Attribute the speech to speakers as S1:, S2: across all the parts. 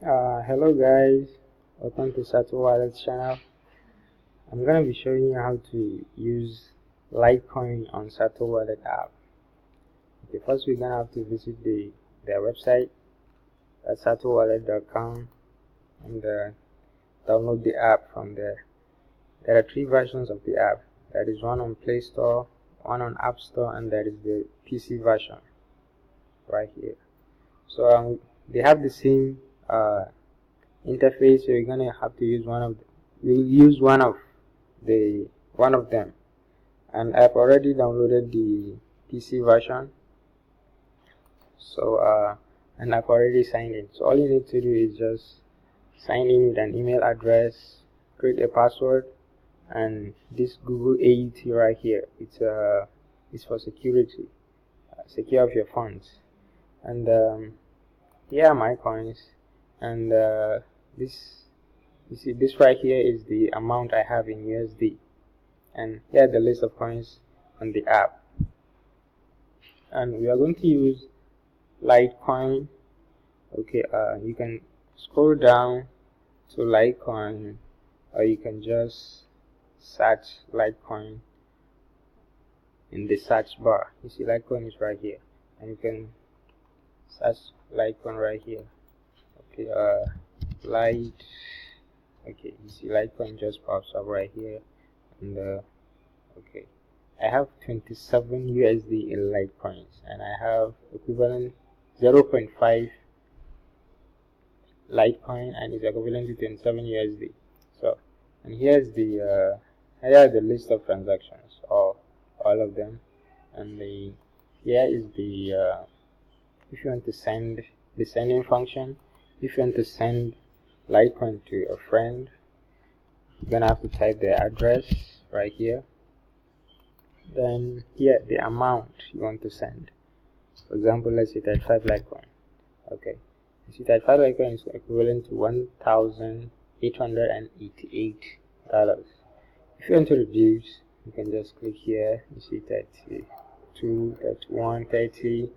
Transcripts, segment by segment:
S1: Hello guys, welcome to SatoWallet channel. I'm gonna be showing you how to use Litecoin on SatoWallet app. Okay, first we're gonna have to visit their website at SatoWallet.com and download the app from there. There are three versions of the app. There is one on Play Store, one on App Store, and there is the PC version right here. So they have the same interface, so you're gonna have to use one of them. And I've already downloaded the PC version, so and I've already signed in. So all you need to do is just sign in with an email address, create a password, and this Google AET right here, it's for security, secure of your funds. And here are my coins, and this, you see, this right here is the amount I have in USD, and here are the list of coins on the app. And we are going to use Litecoin. Okay, you can scroll down to Litecoin, or you can just search Litecoin in the search bar. You see Litecoin is right here, and you can search Litecoin right here. Okay, okay, you see Litecoin just pops up right here, and okay, I have 27 USD in Litecoins, and I have equivalent 0.5 Litecoin, and it's equivalent to 27 USD. So, and here are the list of transactions, all of them, and here is the if you want to send, the sending function. If you want to send Litecoin to a friend, you're gonna have to type their address right here. Then here the amount you want to send. For example, let's say 35 Litecoin. Okay, you see 35 Litecoin is equivalent to $1,888. If you want to reduce, you can just click here. You see 32, 31, 30,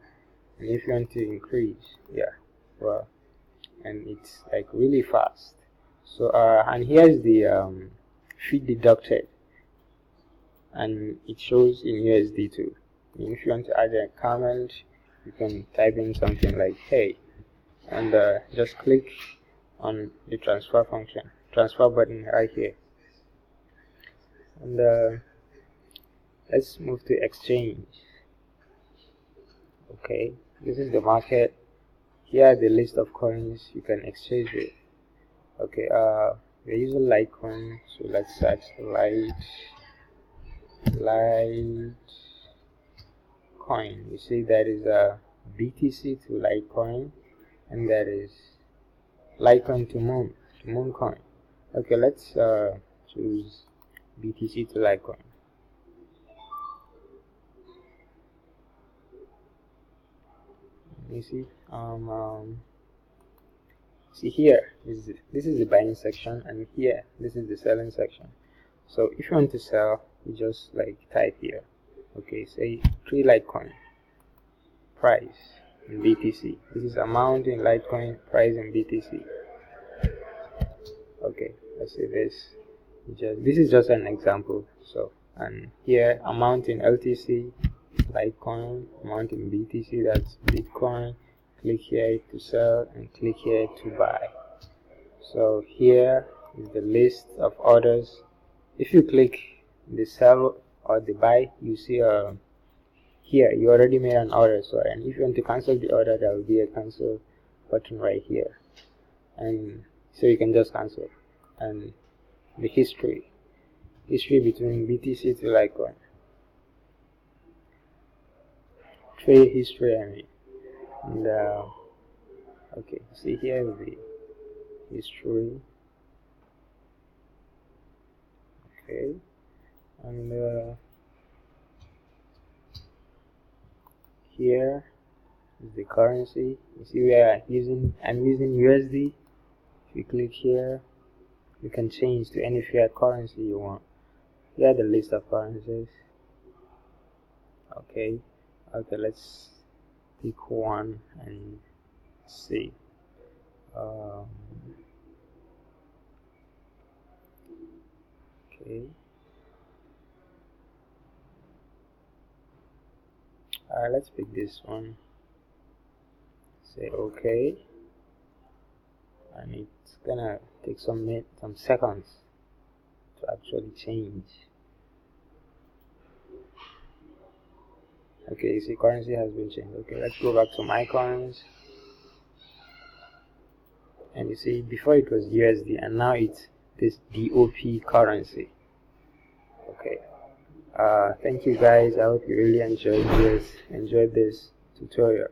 S1: and if you want to increase, yeah, well, and it's like really fast. So and here's the fee deducted, and it shows in USD too. And if you want to add a comment, you can type in something like hey, and just click on the transfer button right here. And let's move to exchange. Okay, this is the market. Here are the list of coins you can exchange with. Okay, we're using Litecoin, so let's search Litecoin. You see there is a BTC to Litecoin, and there is Litecoin to Mooncoin. Okay, let's choose BTC to Litecoin. You see, see here this is the buying section, and here this is the selling section. So if you want to sell, you just like type here, okay, say 3 Litecoin, price in BTC. This is amount in Litecoin, price in BTC. Okay, let's say this is just an example. So, and here amount in LTC, Litecoin, amount in BTC, that's Bitcoin. Click here to sell and click here to buy. So here is the list of orders. If you click the sell or the buy, you see here you already made an order. So, and if you want to cancel the order, there will be a cancel button right here, and so you can just cancel. And the history between BTC to Litecoin, trade history, I mean. And okay, see here is the history. Okay, and here is the currency. You see I'm using USD. If you click here, you can change to any fiat currency you want. Here are the list of currencies. Okay, let's pick one and see. Okay. Let's pick this one. Say okay, and it's gonna take some seconds to actually change. Okay, you see currency has been changed. Okay, let's go back to my coins, and you see before it was USD and now it's this DOP currency. Okay, thank you guys. I hope you really enjoyed this tutorial.